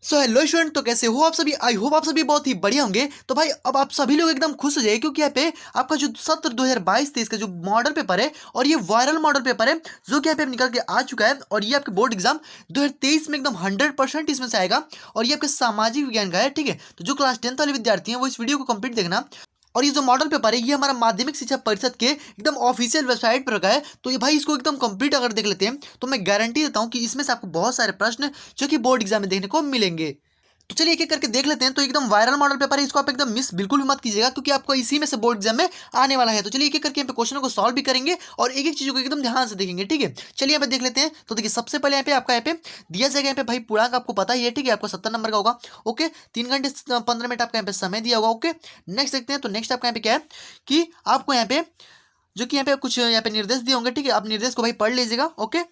So hello student, तो कैसे हो आप सभी। आई होप आप सभी बहुत ही बढ़िया होंगे। तो भाई अब आप सभी लोग एकदम खुश हो जाए, क्योंकि यहाँ पे आपका जो सत्र 2022-23 का जो मॉडल पेपर है और ये वायरल मॉडल पेपर है जो कि यहाँ पे निकल के आ चुका है। और ये आपके बोर्ड एग्जाम 2023 में एकदम 100% इसमें से आएगा। और ये आपके सामाजिक विज्ञान का है, ठीक है। तो जो क्लास 10th वाले विद्यार्थी हैं वो इस वीडियो को कंप्लीट देखना। और ये जो मॉडल पेपर है ये हमारा माध्यमिक शिक्षा परिषद के एकदम ऑफिशियल वेबसाइट पर रखा है। तो ये भाई इसको एकदम कंप्लीट अगर देख लेते हैं तो मैं गारंटी देता हूँ कि इसमें से आपको बहुत सारे प्रश्न जो कि बोर्ड एग्जाम में देखने को मिलेंगे। तो चलिए एक एक करके देख लेते हैं। तो एकदम वायरल मॉडल पेपर है, इसको आप एकदम मिस बिल्कुल भी मत कीजिएगा, क्योंकि आपको इसी में से बोर्ड एग्जाम में आने वाला है। तो चलिए एक एक करके यहाँ पे क्वेश्चनों को सॉल्व भी करेंगे और एक एक चीजों को एकदम ध्यान से देखेंगे, ठीक है। चलिए यहाँ पे देख लेते हैं। तो देखिए सबसे पहले यहाँ पे आपका यहाँ पे दिया जाएगा यहाँ पे भाई पूर्णांक आपको पता ही है, ठीक है। आपको 70 नंबर का होगा। ओके, 3 घंटे 15 मिनट आपका यहाँ पे समय दिया होगा। ओके, नेक्स्ट देखते हैं। तो नेक्स्ट आपका यहाँ पे क्या है कि आपको यहाँ पे जो कि यहाँ पे कुछ यहाँ पे निर्देश दिए होंगे, ठीक है। आप निर्देश को भाई पढ़ लीजिएगा। ओके,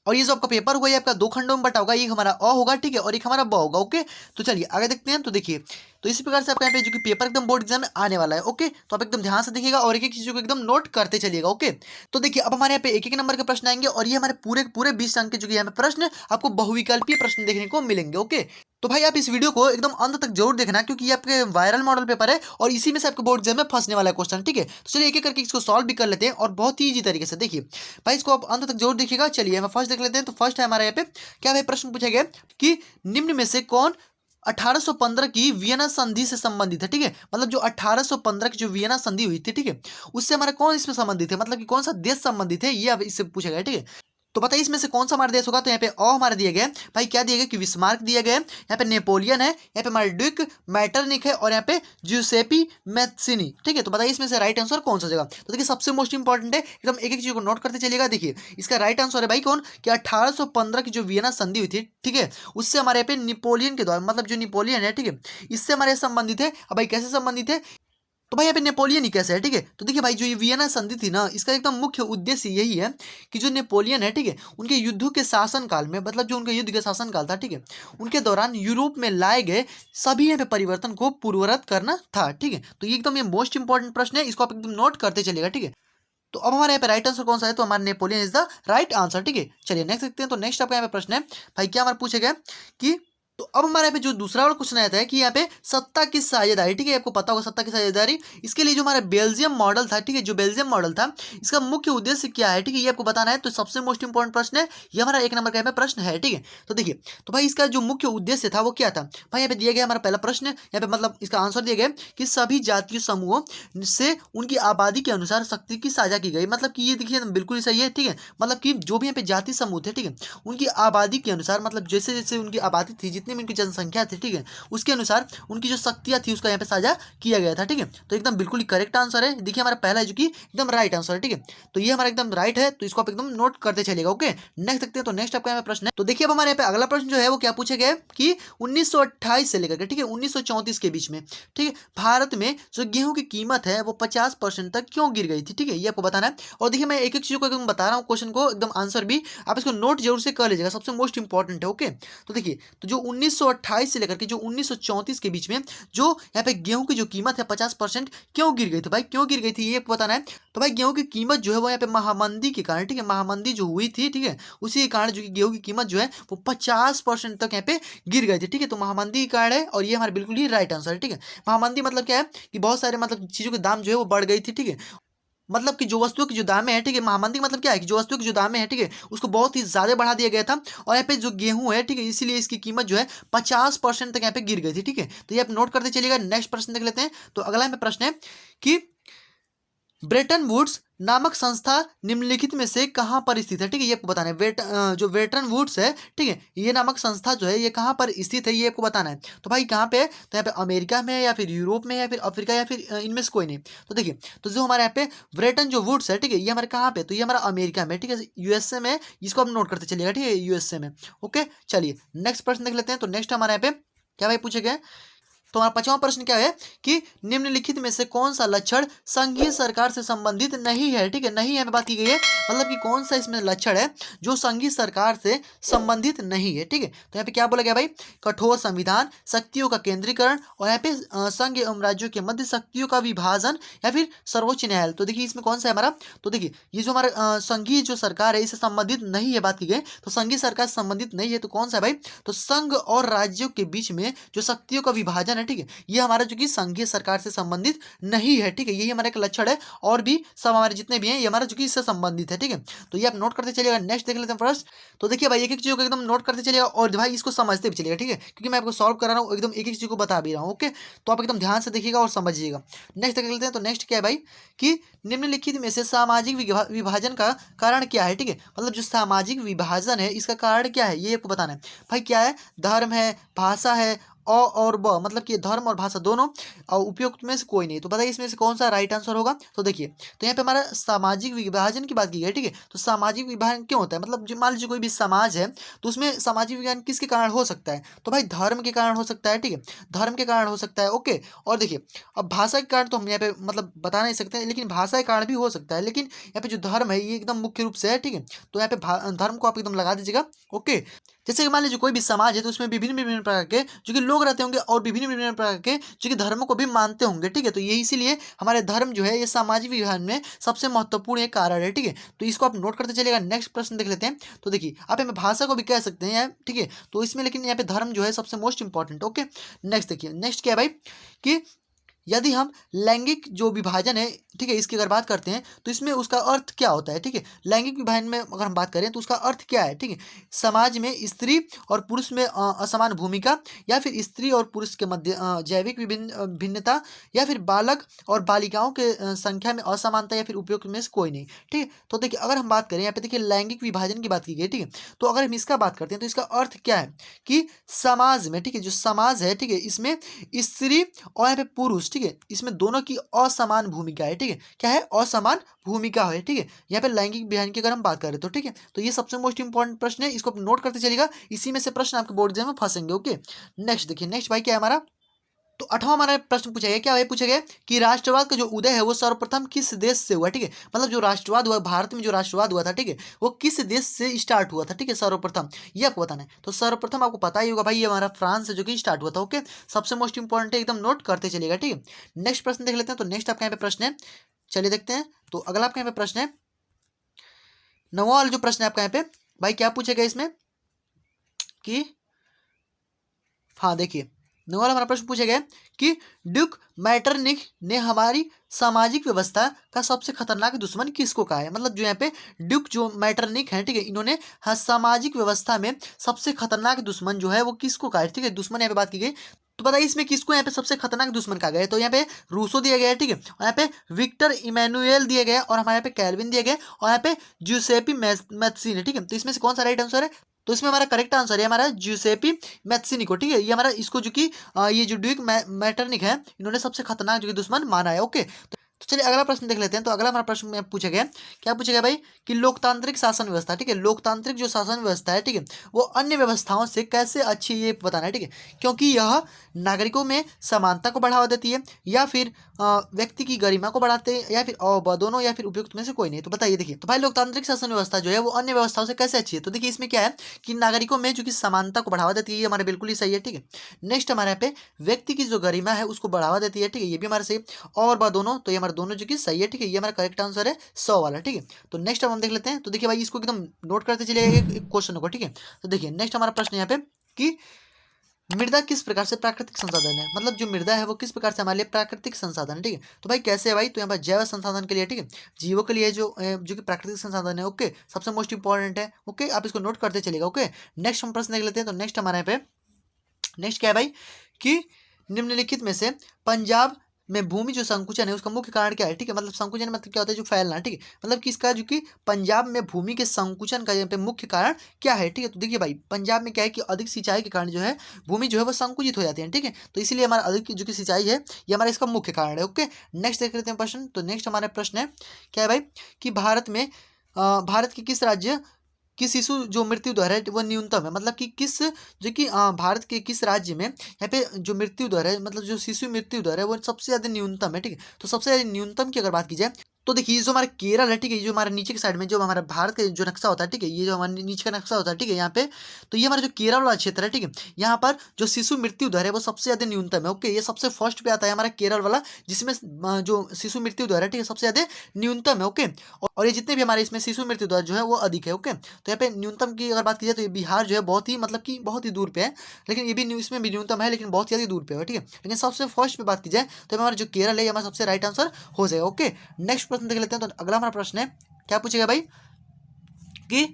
और ये जो आपका पेपर होगा ये आपका 2 खंडों में बटा होगा। एक हमारा अ होगा, ठीक है, और एक हमारा ब होगा। ओके, तो चलिए आगे देखते हैं। तो देखिए तो इसी प्रकार से आपका यहाँ पे जो कि पेपर एकदम बोर्ड एग्जाम में आने वाला है। ओके, तो आप एकदम ध्यान से देखिएगा और एक एक चीजों को एकदम नोट करते चलिएगा। ओके, तो देखिए अब हमारे यहाँ पे एक एक नंबर के प्रश्न आएंगे और ये हमारे पूरे पूरे 20 अंक के जो कि यहाँ पे प्रश्न आपको बहुविकल्पीय प्रश्न देखने को मिलेंगे। ओके, तो भाई आप इस वीडियो को एकदम अंत तक जरूर देखना, क्योंकि ये आपके वायरल मॉडल पेपर है और इसी में से आपके बोर्ड एग्जाम में फंसने वाला है क्वेश्चन, ठीक है। तो चलिए एक एक करके इसको सॉल्व भी कर लेते हैं और बहुत ही ईजी तरीके से। देखिए भाई इसको आप अंत तक जरूर देखिएगा। चलिए हम फर्स्ट देख लेते हैं। तो फर्स्ट है हमारे यहाँ पे क्या भाई प्रश्न पूछा गया कि निम्न में से कौन 1815 की वियना संधि से संबंधित है, ठीक है। मतलब जो 1815 की जो वियना संधि हुई थी, ठीक है, उससे हमारा कौन इसमें संबंधित है, मतलब कि कौन सा देश संबंधित है, ये अब इससे पूछा गया, ठीक है। तो बताइए इसमें से कौन सा हमारा देश होगा। तो यहाँ पे हमारा दिया गया है भाई, क्या दिया गया कि विस्मार्क दिया गया है, यहाँ पे नेपोलियन है, यहाँ पे हमारा ड्यूक मैटरनिक है और यहाँ पे ज्यूसेपी मैथ्सिनी, ठीक है। तो बताइए इसमें से राइट आंसर कौन सा जगह। तो देखिए सबसे मोस्ट इंपॉर्टेंट है, एकदम एक एक चीज को नोट करते चलिएगा। देखिए इसका राइट आंसर है भाई कौन कि 1815 की जो वियना संधि हुई थी, ठीक है, उससे हमारे यहाँ पे नेपोलियन के द्वारा, मतलब जो नेपोलियन है, ठीक है, इससे हमारे संबंधित है। अब भाई कैसे संबंधित है, तो भाई यहाँ पे नेपोलियन ही कैसे है, ठीक है। तो देखिए भाई जो ये वियना संधि थी ना, इसका एकदम मुख्य उद्देश्य यही है कि जो नेपोलियन है, ठीक है, उनके युद्धों के शासन काल में, मतलब जो उनका युद्ध के शासन काल था, ठीक है, उनके दौरान यूरोप में लाए गए सभी यहाँ पे परिवर्तन को पूर्ववत करना था, ठीक है। तो ये एकदम ये मोस्ट इंपॉर्टेंट प्रश्न है, इसको आप एकदम नोट करते चलिएगा, ठीक है। तो अब हमारे यहाँ पे राइट आंसर कौन सा है, तो हमारा Napoleon is the right answer, ठीक है। चलिए नेक्स्ट देखते हैं। तो नेक्स्ट आपका यहाँ पे प्रश्न है भाई क्या हमारा पूछे गया कि तो अब हमारे यहाँ पे जो दूसरा वाला क्वेश्चन आता है कि यहाँ पे सत्ता की साझेदारी, ठीक है, आपको पता होगा सत्ता की साझेदारी। इसके लिए जो हमारा बेल्जियम मॉडल था, ठीक है, जो बेल्जियम मॉडल था इसका मुख्य उद्देश्य क्या है, ठीक है, ये आपको बताना है। तो सबसे मोस्ट इंपॉर्टेंट प्रश्न है ये, हमारा 1 नंबर का यहाँ पे प्रश्न है, ठीक है। तो देखिए तो भाई इसका जो मुख्य उद्देश्य था वो क्या था भाई, यहाँ पे दिया गया हमारा पहला प्रश्न, यहाँ पे मतलब इसका आंसर दिया गया कि सभी जातीय समूहों से उनकी आबादी के अनुसार शक्ति की साझा की गई। मतलब कि ये देखिए बिल्कुल ही सही है, ठीक है। मतलब कि जो भी यहाँ पे जाति समूह थे, ठीक है, उनकी आबादी के अनुसार, मतलब जैसे जैसे उनकी आबादी थी, जितनी भी उनकी जनसंख्या थी, ठीक है, उसके अनुसार उनकी जो शक्तियाँ थी उसका यहाँ पे साझा किया गया था, ठीक है। तो एकदम बिल्कुल ही करेक्ट आंसर है। देखिए हमारा पहला है जो कि एकदम राइट आंसर है, ठीक है। तो ये हमारा एकदम राइट है, तो इसको आप एकदम नोट करते चलेगा। ओके, नेक्स्ट देखते हैं। तो नेक्स्ट आपका यहाँ पे प्रश्न है। तो देखिए अब हमारे यहाँ पे अगला प्रश्न जो है वो क्या पूछा गया है कि 1928 से लेकर के, ठीक है, 1934 के बीच में, ठीक है, भारत में जो गेहूं की कीमत है वो 50% तक क्यों गिर गई थी, ठीक है, ये आपको बताना है। और देखिए मैं एक एक चीज को एकदम बता रहा हूँ, क्वेश्चन को एकदम आंसर भी आप इसको नोट जरूर से कर लीजिएगा, सबसे मोस्ट इंपॉर्टेंट है। ओके, तो देखिए तो जो 1928 से लेकर के जो 1934 के बीच में जो यहाँ पे गेहूं की जो कीमत है 50% क्यों गिर गई थी भाई, क्यों गिर गई थी ये बताना है। तो भाई गेहूं की कीमत जो है वो यहाँ पे महामंदी के कारण, ठीक है, महामंदी जो हुई थी, ठीक है, उसी के कारण जो कि गेहूं की कीमत जो है वो 50% तक यहाँ पे गिर गई थी, ठीक है। तो महामंदी के कारण है और ये हमारे बिल्कुल ही राइट आंसर है, ठीक है। महामंदी मतलब क्या है कि बहुत सारे मतलब चीजों के दाम जो है वो बढ़ गई थी, ठीक है। मतलब कि जो वस्तुओं की जो दामें हैं, ठीक है, महामंदी मतलब क्या है कि जो वस्तुओं की जो दामें हैं, ठीक है, उसको बहुत ही ज्यादा बढ़ा दिया गया था। और यहाँ पे जो गेहूं है, ठीक है, इसीलिए इसकी कीमत जो है 50% तक यहाँ पे गिर गई थी, ठीक है। तो ये आप नोट करते चलिएगा। नेक्स्ट प्रश्न देख लेते हैं। तो अगला यहाँ पे प्रश्न है कि ब्रेटन वुड्स नामक संस्था निम्नलिखित में से कहाँ पर स्थित है, ठीक है, ये आपको बताना है। जो ब्रेटन वुड्स है, ठीक है, ये नामक संस्था जो है ये कहाँ पर स्थित है, ये आपको बताना है। तो भाई कहाँ पे है, तो यहाँ पे अमेरिका में है या फिर यूरोप में है या फिर अफ्रीका या फिर इनमें से कोई नहीं। तो देखिए तो जो हमारे यहाँ पे ब्रेटन जो वुड्स है, ठीक है, ये हमारे कहाँ पे, तो ये हमारा अमेरिका में, ठीक है, यूएसए में। इसको आप नोट करते चलिएगा, ठीक है, यूएसए में। ओके, चलिए नेक्स्ट प्रश्न देख लेते हैं। तो नेक्स्ट हमारे यहाँ पे क्या भाई पूछे गए तो हमारा 5वां प्रश्न क्या है कि निम्नलिखित में से कौन सा लक्षण संघीय सरकार से संबंधित नहीं है, ठीक है, नहीं है बात की गई है, मतलब कि कौन सा इसमें लक्षण है जो संघीय सरकार से संबंधित नहीं है, ठीक है। तो यहाँ पे क्या बोला गया भाई, कठोर संविधान, शक्तियों का केंद्रीकरण और यहाँ पे संघ एवं राज्यों के मध्य शक्तियों का विभाजन या फिर सर्वोच्च न्यायालय। तो देखिए इसमें कौन सा है हमारा, तो देखिए ये जो हमारा संघीय जो सरकार है इससे संबंधित नहीं है बात की गई, तो संघीय सरकार से संबंधित नहीं है तो कौन सा है भाई, तो संघ और राज्यों के बीच में जो शक्तियों का विभाजन है, ठीक है, ये हमारा जो कि संघीय सरकार से संबंधित नहीं है, ठीक है, यही हमारा एक लक्षण है। और भी सब हमारे जितने भी हैं ये हमारा जो कि इससे संबंधित है, ठीक है। तो ये आप नोट करते चलिएगा। नेक्स्ट देख लेते हैं फर्स्ट। तो देखिए भाई एक एक चीज़ को एकदम नोट करते चलिएगा और भाई इसको समझते भी चलिएगा, ठीक है, क्योंकि मैं आपको सॉल्व करा रहा हूँ, एकदम एक एक चीज़ को बता भी रहा हूँ। ओके, तो आप एकदम ध्यान से देखिएगा और समझिएगा। नेक्स्ट देख लेते हैं। तो नेक्स्ट क्या है भाई कि निम्नलिखित में से सामाजिक विभाजन का कारण क्या है, ठीक है, मतलब जो सामाजिक विभाजन है इसका कारण क्या है ये आपको बताना है भाई। क्या है, धर्म है, भाषा है और ब, मतलब कि धर्म और भाषा दोनों और उपयुक्त में से कोई नहीं। तो बताइए इसमें से कौन सा राइट आंसर होगा। तो देखिए तो यहाँ पे हमारा सामाजिक विभाजन की बात की गई, ठीक है। तो सामाजिक विभाजन क्यों होता है, मतलब मान लीजिए कोई भी समाज है तो उसमें सामाजिक विभाजन किसके कारण हो सकता है, तो भाई धर्म के कारण हो सकता है, ठीक है, धर्म के कारण हो सकता है। ओके, और देखिए अब भाषा के कारण तो हम यहाँ पे मतलब बता नहीं सकते, लेकिन भाषा के कारण भी हो सकता है, लेकिन यहाँ पे जो धर्म है ये एकदम मुख्य रूप से है, ठीक है। तो यहाँ पे धर्म को आप एकदम लगा दीजिएगा। ओके, जैसे कि मान लीजिए कोई भी समाज है तो उसमें विभिन्न विभिन्न प्रकार के जो कि लोग रहते होंगे और विभिन्न विभिन्न प्रकार के जो कि धर्मों को भी मानते होंगे, ठीक है। तो ये इसीलिए हमारे धर्म जो है ये सामाजिक विभाजन में सबसे महत्वपूर्ण एक कारण है, ठीक है। तो इसको आप नोट करते चलिएगा। नेक्स्ट प्रश्न देख लेते हैं। तो देखिए आप यहाँ भाषा को भी कह सकते हैं, ठीक है, तो इसमें लेकिन यहाँ पे धर्म जो है सबसे मोस्ट इंपॉर्टेंट। ओके, नेक्स्ट देखिए, नेक्स्ट क्या है भाई कि यदि हम लैंगिक जो विभाजन है, ठीक है, इसकी अगर बात करते हैं तो इसमें उसका अर्थ क्या होता है, ठीक है। लैंगिक विभाजन में अगर हम बात करें तो उसका अर्थ क्या है, ठीक है, समाज में स्त्री और पुरुष में असमान भूमिका, या फिर स्त्री और पुरुष के मध्य जैविक भिन्नता, या फिर बालक और बालिकाओं के संख्या में असमानता, या फिर उपयुक्त में से कोई नहीं, ठीक है। तो देखिए अगर हम बात करें यहाँ पे देखिए लैंगिक विभाजन की बात की गई, ठीक है, तो अगर हम इसका बात करते हैं तो इसका अर्थ क्या है कि समाज में, ठीक है, जो समाज है, ठीक है, इसमें स्त्री और यहाँ पे पुरुष, ठीक है, इसमें दोनों की असमान भूमिका है, ठीक है, क्या है, असमान भूमिका है, ठीक है, यहाँ पे लैंगिक विभाजन की अगर हम बात करें तो, ठीक है। तो ये सबसे मोस्ट इंपॉर्टेंट प्रश्न है, इसको नोट करते चलिएगा, इसी में से प्रश्न आपके बोर्ड एग्जाम में फंसेंगे। ओके, नेक्स्ट देखिए, नेक्स्ट भाई क्या है हमारा, तो 8वां हमारा प्रश्न पूछा गया, क्या है पूछा गया कि राष्ट्रवाद का जो उदय है वो सर्वप्रथम किस देश से हुआ, ठीक है, मतलब जो राष्ट्रवाद हुआ भारत में, जो राष्ट्रवाद हुआ था, ठीक है, वो किस देश से स्टार्ट हुआ था, ठीक है, सर्वप्रथम ये आपको बताना है। तो सर्वप्रथम आपको पता ही होगा भाई ये हमारा फ्रांस से जो कि स्टार्ट हुआ था। ओके, सबसे मोस्ट इंपॉर्टेंट है, एकदम नोट करते चलिएगा, ठीक है। नेक्स्ट प्रश्न देख लेते हैं। तो नेक्स्ट आपके यहाँ पे प्रश्न है, चलिए देखते हैं। तो अगला आपके यहाँ पे प्रश्न है 9वां वाला जो प्रश्न है आपका यहाँ पे भाई क्या पूछे गए इसमें कि, हाँ देखिए 9वां हमारा प्रश्न पूछा गया कि ड्यूक मैटरनिख ने हमारी सामाजिक व्यवस्था का सबसे खतरनाक दुश्मन किसको कहा है, मतलब जो यहाँ पे ड्यूक जो मैटरनिख है, ठीक है, इन्होंने सामाजिक व्यवस्था में सबसे खतरनाक दुश्मन जो है वो किसको कहा है, ठीक है, दुश्मन यहाँ पे बात की गई। तो बताइए इसमें किसको यहाँ पे सबसे खतरनाक दुश्मन कहा गया है। तो यहाँ पे रूसो दिया गया है, ठीक है, और यहाँ पे विक्टर इमैनुएल दिया गया, और हमारे यहाँ पे कैल्विन दिया गया, और यहाँ पे ज्यूसेपी मैथ्सिन है, ठीक है। तो इसमें से कौन सा राइट आंसर है, तो इसमें हमारा करेक्ट आंसर है हमारा ज्यूसेपी मैथ्सिनिको, ठीक है, ये हमारा इसको जो कि ये जो ड्यूक मैटरनिख है इन्होंने सबसे खतरनाक जो कि दुश्मन माना है। ओके, तो चलिए अगला प्रश्न देख लेते हैं। तो अगला हमारा प्रश्न में पूछा गया, क्या पूछा गया भाई कि लोकतांत्रिक शासन व्यवस्था, ठीक है, लोकतांत्रिक जो शासन व्यवस्था है, ठीक है, वो अन्य व्यवस्थाओं से कैसे अच्छी ये बताना है, ठीक है, क्योंकि यह नागरिकों में समानता को बढ़ावा देती है, या फिर व्यक्ति की गरिमा को बढ़ाते हैं, या फिर दोनों, या फिर उपयुक्त में से कोई नहीं। तो बताइए देखिए, तो भाई लोकतांत्रिक शासन व्यवस्था जो है वो अन्य व्यवस्थाओं से कैसे अच्छी है। तो देखिए इसमें क्या है कि नागरिकों में जो कि समानता को बढ़ावा देती है, ये हमारे बिल्कुल ही सही है, ठीक है। नेक्स्ट हमारे यहाँ पे व्यक्ति की जो गरिमा है उसको बढ़ावा देती है, ठीक है, ये भी हमारे सही, और दोनों, तो ये हमारे दोनों जो कि सही है, ठीक है, ये हमारा करेक्ट आंसर है 100 वाला, ठीक है। तो नेक्स्ट हम देख लेते हैं। तो देखिए भाई इसको एकदम नोट करते चलिए एक क्वेश्चन को, ठीक है। तो देखिए नेक्स्ट हमारा प्रश्न यहाँ पे कि मृदा किस प्रकार से प्राकृतिक संसाधन है, मतलब जो मृदा है वो किस प्रकार से हमारे लिए प्राकृतिक संसाधन है, ठीक है। तो भाई कैसे है भाई, तो यहाँ पर जैव संसाधन के लिए, ठीक है, जीवों के लिए जो कि प्राकृतिक संसाधन है। ओके, सबसे मोस्ट इंपॉर्टेंट है। ओके, आप इसको नोट करते चलिएगा। ओके, नेक्स्ट हम प्रश्न देख लेते हैं। तो नेक्स्ट हमारे यहाँ पे नेक्स्ट क्या है भाई कि निम्नलिखित में से पंजाब में भूमि जो संकुचन है उसका मुख्य कारण क्या है, ठीक है, मतलब संकुचन मतलब क्या होता है, जो फैलना, ठीक है, मतलब कि इसका जो कि पंजाब में भूमि के संकुचन का यहाँ पे मुख्य कारण क्या है, ठीक है। तो देखिए भाई पंजाब में क्या है कि अधिक सिंचाई के कारण जो है भूमि जो है वो संकुचित हो जाती है, ठीक है, तो इसीलिए हमारा अधिक जो कि सिंचाई है ये हमारा इसका मुख्य कारण है। ओके, नेक्स्ट देख लेते हैं प्रश्न। तो नेक्स्ट हमारा प्रश्न है क्या है भाई कि भारत के किस राज्य किस शिशु जो मृत्यु दर है वो न्यूनतम है, मतलब कि किस जो कि भारत के किस राज्य में यहाँ पे जो मृत्यु दर है, मतलब जो शिशु मृत्यु दर है वो सबसे ज़्यादा न्यूनतम है। ठीक है, तो सबसे ज़्यादा न्यूनतम की अगर बात की जाए तो देखिए ये जो हमारा केरल है, ठीक है, ये जो हमारे नीचे के साइड में जो हमारा भारत का जो नक्शा होता है, ठीक है, ये जो हमारे नीचे का नक्शा होता है, ठीक है, यहाँ पे तो ये हमारा जो केरल वाला क्षेत्र है, ठीक है, यहाँ पर जो शिशु मृत्यु दर है वो सबसे ज़्यादा न्यूनतम है। ओके, ये सबसे फर्स्ट पे आता है हमारा केरल वाला, जिसमें जो शिशु मृत्यु दर है, ठीक है, सबसे ज़्यादा न्यूनतम है। ओके, और ये जितने भी हमारे इसमें शिशु मृत्यु दर जो है वो अधिक है। ओके, तो यहाँ पे न्यूनतम की अगर बात की जाए तो ये बिहार जो है बहुत ही मतलब कि बहुत ही दूर पे है, लेकिन ये भी इसमें भी न्यूनतम है लेकिन बहुत ज़्यादा दूर पे है। ठीक है, लेकिन सबसे फर्स्ट पे बात की जाए तो हमारा जो केरल है ये हमारा सबसे राइट आंसर हो जाएगा। ओके, नेक्स्ट प्रश्न देख लेते हैं। तो अगला हमारा प्रश्न है, क्या पूछेगा भाई कि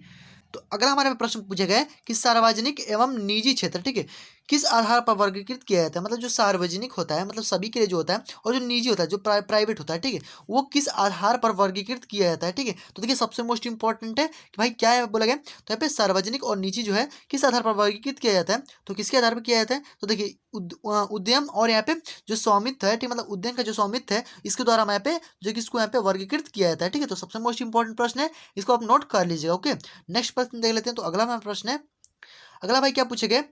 तो अगला हमारे प्रश्न पूछा गया है कि सार्वजनिक एवं निजी क्षेत्र, ठीक है, किस आधार पर वर्गीकृत किया जाता है। मतलब जो सार्वजनिक होता है मतलब सभी के लिए जो होता है, और जो निजी होता है जो प्राइवेट होता है, ठीक है, वो किस आधार पर वर्गीकृत किया जाता है। ठीक है, तो देखिए सबसे मोस्ट इंपॉर्टेंट है कि भाई क्या है बोला गया, तो यहाँ पे सार्वजनिक और निजी जो है किस आधार पर वर्गीकृत किया जाता है, तो किसके आधार पर किया जाता है, तो देखिए उद्यम और यहाँ पे जो स्वामित्व है, ठीक, मतलब उद्यम का जो स्वामित्व है इसके द्वारा यहाँ पे जो किसको यहाँ पे वर्गीकृत किया जाता है। ठीक है, तो सबसे मोस्ट इंपॉर्टेंट प्रश्न है, इसको आप नोट कर लीजिएगा। ओके, नेक्स्ट प्रश्न देख लेते हैं। तो अगला हमारा प्रश्न है, अगला भाई क्या पूछेगा,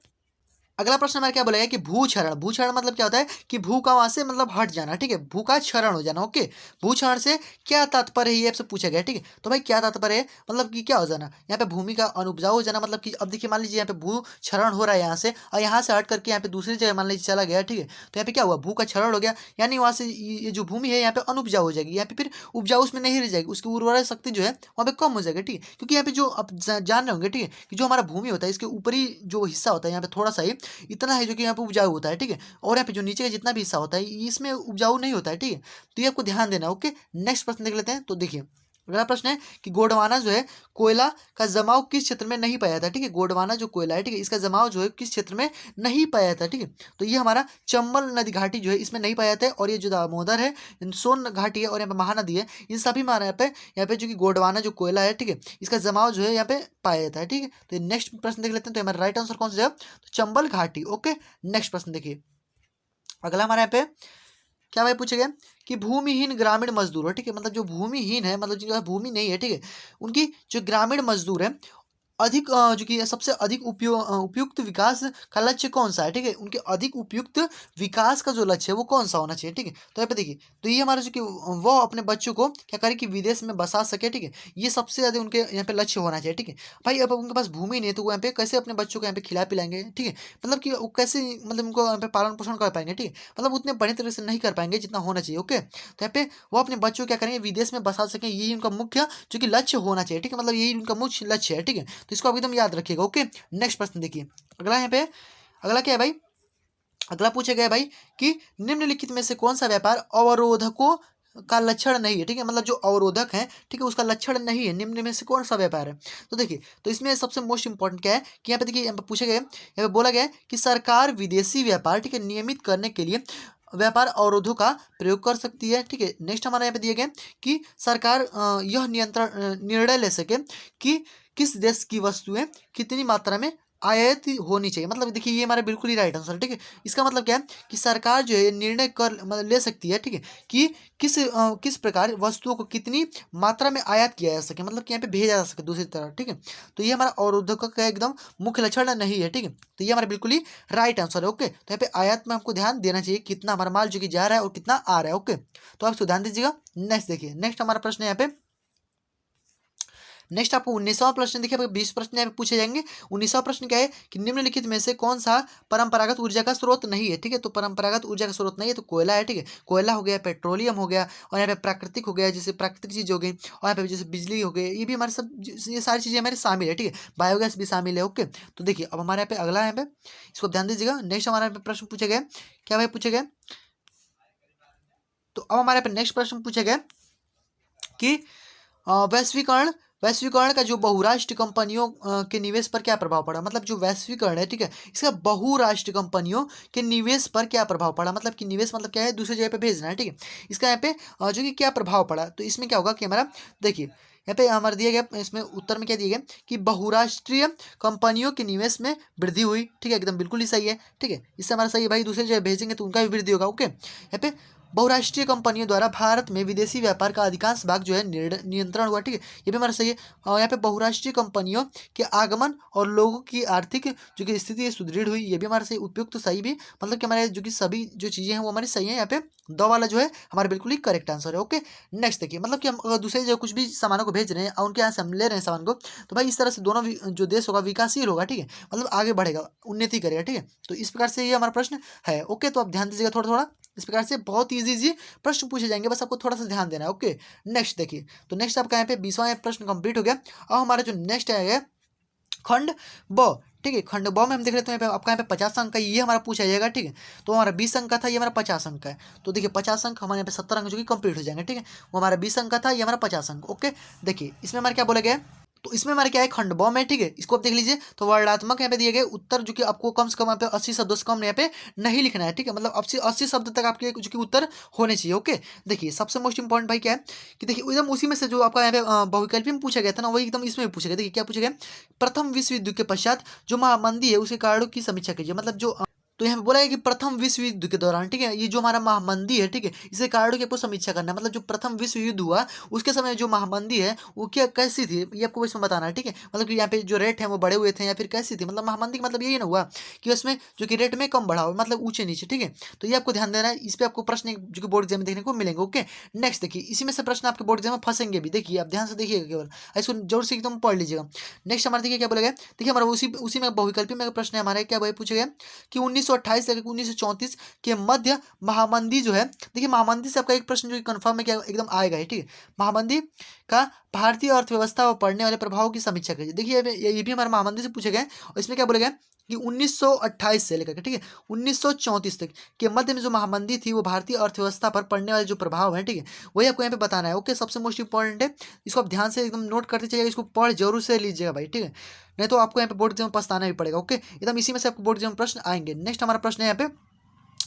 अगला प्रश्न हमारा क्या बोला गया कि भूक्षरण। भूक्षरण मतलब क्या होता है कि भू का वहां से मतलब हट जाना, ठीक है, भू का क्षरण हो जाना। ओके, भूक्षरण से क्या तात्पर्य है ये आपसे पूछा गया। ठीक है, तो भाई क्या तात्पर्य है, मतलब कि क्या हो जाना, यहाँ पे भूमि का अनुपजाऊ हो जाना, मतलब कि अब देखिए मान लीजिए यहाँ पे भू क्षरण हो रहा है यहाँ से, और यहाँ से हट करके यहाँ पे दूसरी जगह मान लीजिए चला गया। ठीक है, तो यहाँ पे क्या हुआ, भू का क्षरण हो गया, यानी वहाँ से ये जो भूमि है यहाँ पे अनुपजाऊ हो जाएगी, यहाँ पे फिर उपजाऊ उसमें नहीं रह जाएगी, उसकी उर्वरा शक्ति जो है वहाँ पे कम हो जाएगी। ठीक है, क्योंकि यहाँ पे जो आप जान रहे होंगे, ठीक है, कि जो हमारा भूमि होता है इसके ऊपरी जो हिस्सा होता है यहाँ पे थोड़ा सा ही इतना है जो कि यहाँ पे उपजाऊ होता है। ठीक है, और यहाँ पे जो नीचे का जितना भी हिस्सा होता है इसमें उपजाऊ नहीं होता है। ठीक है, तो ये आपको ध्यान देना। ओके, नेक्स्ट प्रश्न देख लेते हैं। तो देखिए अगला प्रश्न है कि गोंडवाना जो है कोयला का जमाव किस क्षेत्र में नहीं पाया जाता। ठीक है, गोंडवाना जो कोयला है, ठीक है, इसका जमाव जो है किस क्षेत्र में नहीं पाया जाता। ठीक है, तो ये हमारा चंबल नदी घाटी जो है इसमें नहीं पाया जाता है, और ये जो दामोदर है, सोन घाटी है और यहाँ पे महानदी है, इन सभी में यहाँ पे जो कि गोंडवाना जो कोयला है, ठीक है, इसका जमाव जो है यहाँ पे पाया जाता है। ठीक है, तो नेक्स्ट प्रश्न देख लेते हैं। तो हमारा राइट आंसर कौन सा है, तो चंबल घाटी। ओके, नेक्स्ट प्रश्न देखिए, अगला हमारे यहाँ पे क्या भाई पूछे गए कि भूमिहीन ग्रामीण मजदूर है, ठीक है, मतलब जो भूमिहीन है, मतलब जिनका भूमि नहीं है, ठीक है, उनकी जो ग्रामीण मजदूर है अधिक जो कि सबसे अधिक उपयुक्त विकास का लक्ष्य कौन सा है। ठीक है, उनके अधिक उपयुक्त विकास का जो लक्ष्य है वो कौन सा होना चाहिए। ठीक है, तो यहाँ पे देखिए, तो ये हमारा जो कि वो अपने बच्चों को क्या करे कि विदेश में बसा सके। ठीक है, ये सबसे ज़्यादा उनके यहाँ पे लक्ष्य होना चाहिए। ठीक है, भाई अब उनके पास भूमि नहीं है तो वो यहाँ पे कैसे अपने बच्चों को यहाँ पे खिला पिलाएंगे। ठीक है, मतलब कि वो कैसे मतलब उनको यहाँ पे पालन पोषण कर पाएंगे। ठीक है, मतलब उतने बड़े तरह से नहीं कर पाएंगे जितना होना चाहिए। ओके, तो यहाँ पे वो अपने बच्चों को क्या करेंगे विदेश में बसा सकें, यही उनका मुख्य जो कि लक्ष्य होना चाहिए। ठीक है, मतलब यही उनका मुख्य लक्ष्य है। ठीक है, तो इसको आप एकदम याद रखिएगा। ओके, नेक्स्ट प्रश्न देखिए, अगला यहाँ पे अगला क्या है भाई, अगला पूछा गया भाई कि निम्नलिखित में से कौन सा व्यापार अवरोधकों का लक्षण नहीं है। ठीक है, मतलब जो अवरोधक है, ठीक है, उसका लक्षण नहीं है, निम्न में से कौन सा व्यापार है। तो देखिए, तो इसमें सबसे मोस्ट इंपॉर्टेंट क्या है कि यहाँ पे देखिए, यहाँ पे पूछा गया, यहाँ पे बोला गया है कि सरकार विदेशी व्यापार, ठीक है, नियमित करने के लिए व्यापार अवरोधों का प्रयोग कर सकती है। ठीक है, नेक्स्ट हमारा यहाँ पे दिया गया कि सरकार यह निर्णय ले सके कि किस देश की वस्तुएं कितनी मात्रा में आयात होनी चाहिए। मतलब देखिए ये हमारा बिल्कुल ही राइट आंसर। ठीक है, इसका मतलब क्या है कि सरकार जो है ये निर्णय कर मतलब ले सकती है, ठीक है, कि किस प्रकार वस्तुओं को कितनी मात्रा में आयात किया जा सके, मतलब कि यहाँ पे भेजा जा सके दूसरी तरफ। ठीक है, तो ये हमारा अवरोधक का एकदम मुख्य लक्षण नहीं है। ठीक है, तो ये हमारा बिल्कुल ही राइट आंसर है। ओके, तो यहाँ पे आयात में हमको ध्यान देना चाहिए कितना हमारा माल जो कि जा रहा है और कितना आ रहा है। ओके, तो आप इसको ध्यान दीजिएगा। नेक्स्ट देखिए, नेक्स्ट हमारा प्रश्न है यहाँ पे, नेक्स्ट आपको 19वां प्रश्न देखिए, 20 प्रश्न यहाँ पे पूछे जाएंगे। 19वां प्रश्न क्या है कि निम्नलिखित में से कौन सा परंपरागत ऊर्जा का स्रोत नहीं है। ठीक है, तो परंपरागत ऊर्जा का स्रोत नहीं है तो कोयला है। ठीक है, कोयला हो गया, पेट्रोलियम हो गया, और यहाँ पे प्राकृतिक हो गया, जैसे प्राकृतिक चीज हो गई, और यहाँ पे जैसे बिजली हो गई, ये भी हमारे सब ये सारी चीजें हमारे शामिल है। ठीक है, बायोगैस भी शामिल है। ओके, तो देखिए अब हमारे यहाँ पे अगला यहाँ पे इसको ध्यान दीजिएगा। नेक्स्ट हमारे यहाँ पे प्रश्न पूछे गए, क्या भाई पूछे गए, तो अब हमारे यहाँ पे नेक्स्ट प्रश्न पूछे गए कि वैश्वीकरण वैश्वीकरण का जो बहुराष्ट्रीय कंपनियों के निवेश पर क्या प्रभाव पड़ा। मतलब जो वैश्वीकरण है, ठीक है, इसका बहुराष्ट्रीय कंपनियों के निवेश पर क्या प्रभाव पड़ा। मतलब कि निवेश मतलब क्या है, दूसरी जगह पे भेजना है। ठीक है, इसका यहाँ पे जो कि क्या प्रभाव पड़ा, तो इसमें क्या होगा कि हमारा देखिए यहाँ पे हमारा दिया गया, इसमें उत्तर में क्या दिया गया कि बहुराष्ट्रीय कंपनियों के निवेश में वृद्धि हुई। ठीक है, एकदम बिल्कुल ही सही है। ठीक है, इससे हमारा सही है भाई, दूसरी जगह भेजेंगे तो उनका भी वृद्धि होगा। ओके, यहाँ पे बहुराष्ट्रीय कंपनियों द्वारा भारत में विदेशी व्यापार का अधिकांश भाग जो है नियंत्रण हुआ। ठीक है, ये भी हमारा सही है। और यहाँ पे बहुराष्ट्रीय कंपनियों के आगमन और लोगों की आर्थिक जो कि स्थिति है सुदृढ़ हुई, ये भी हमारा सही। उपयुक्त तो सही भी, मतलब कि हमारे जो कि सभी जो चीज़ें हैं वो हमारी सही है। यहाँ पे दो वाला जो है हमारा बिल्कुल ही करेक्ट आंसर है। ओके, नेक्स्ट देखिए, मतलब कि हम अगर दूसरे जो कुछ भी सामानों को भेज रहे हैं और उनके यहाँ से हम ले रहे हैं सामान को, तो भाई इस तरह से दोनों जो देश होगा विकासशील होगा। ठीक है, मतलब आगे बढ़ेगा, उन्नति करेगा। ठीक है, तो इस प्रकार से ये हमारा प्रश्न है। ओके, तो आप ध्यान दीजिएगा थोड़ा थोड़ा, इस प्रकार से बहुत ईजी प्रश्न पूछे जाएंगे, बस आपको थोड़ा सा ध्यान देना है। ओके, नेक्स्ट देखिए, तो नेक्स्ट आपका यहाँ पे 20वां प्रश्न कंप्लीट हो गया। अब हमारा जो नेक्स्ट है खंड ब। ठीक है, खंड ब में हम देख रहे हैं आपका यहाँ पे 50 अंक का ये हमारा पूछा जाएगा। ठीक है, तो हमारा 20 अंक का था, ये हमारा 50 अंक का है। तो देखिए 50 अंक हमारे यहाँ पे 70 अंक जो कि कंप्लीट हो जाएंगे। ठीक है, वो हमारा 20 अंक का था, ये हमारा 50 अंक। ओके, देखिए इसमें हमारा क्या बोला गया है, तो इसमें हमारे क्या है खंड ब में। ठीक है, इसको आप देख लीजिए, तो वर्णात्मक यहाँ पे दिए गए उत्तर जो कि आपको कम से कम यहाँ पे 80 शब्दों से कम यहाँ पे नहीं लिखना है। ठीक है, मतलब 80 शब्द तक आपके जो कि उत्तर होने चाहिए। ओके, देखिए सबसे मोस्ट इंपॉर्टेंट भाई क्या है कि देखिए एकदम उसी में से जो आपका यहाँ पे बहुविकल्पी में पूछा गया था ना, वही एकदम इसमें भी पूछा गया। देखिए क्या पूछा गया, प्रथम विश्व युद्ध के पश्चात जो महामंदी है उसके कारणों की समीक्षा कीजिए। मतलब जो तो यहाँ पे बोला है कि प्रथम विश्व युद्ध के दौरान, ठीक है, ये जो हमारा महामंदी है, ठीक है, इसके कारणों की आपको समीक्षा करना है। मतलब जो प्रथम विश्व युद्ध हुआ उसके समय जो महामंदी है वो क्या कैसी थी, ये आपको इसमें बताना है। ठीक है, मतलब कि यहाँ पे जो रेट है वो बढ़े हुए थे या फिर कैसी थी, मतलब महामंदी का मतलब यही ना हुआ कि उसमें जो कि रेट में कम बढ़ा हो, मतलब ऊंचे नीचे। ठीक है, तो ये आपको ध्यान देना है, इस पर आपको प्रश्न जो कि बोर्ड एग्जाम में देखने को मिलेंगे। ओके, नेक्स्ट देखिए, इसी में से प्रश्न आपके बोर्ड एग्जाम में फंसेंगे भी। देखिए आप ध्यान से देखिएगा, केवल इसको जरूर से एकदम पढ़ लीजिएगा। नेक्स्ट हमारा देखिए क्या बोला गया, देखिए हमारा उसी में बहुविकल्पी में प्रश्न है हमारा, क्या वही पूछा गया कि 1928 से 1934 के मध्य महामंदी जो है, देखिए महामंदी से आपका एक प्रश्न जो कंफर्म है क्या एकदम आएगा ही। ठीक है, महामंदी का भारतीय अर्थव्यवस्था पर पड़ने वाले प्रभाव की समीक्षा कीजिए। देखिए ये भी हमारे महामंदी से पूछे गए और इसमें क्या बोला गया कि 1928 से लेकर के, ठीक है, 1934 तक के मध्य में जो महामंदी थी वो भारतीय अर्थव्यवस्था पर पड़ने वाले जो प्रभाव है, ठीक है, वही आपको यहाँ पे बताना है। ओके, सबसे मोस्ट इंपॉर्टेंट है, इसको आप ध्यान से एकदम नोट करते चलिएगा, इसको पढ़ जरूर से लीजिएगा भाई। ठीक है, नहीं तो आपको यहाँ पे बोर्ड एग्जाम में पछताना भी पड़ेगा। ओके, एकदम इसी में से आपको बोर्ड एग्जाम में प्रश्न आएंगे। नेक्स्ट हमारा प्रश्न है यहाँ पे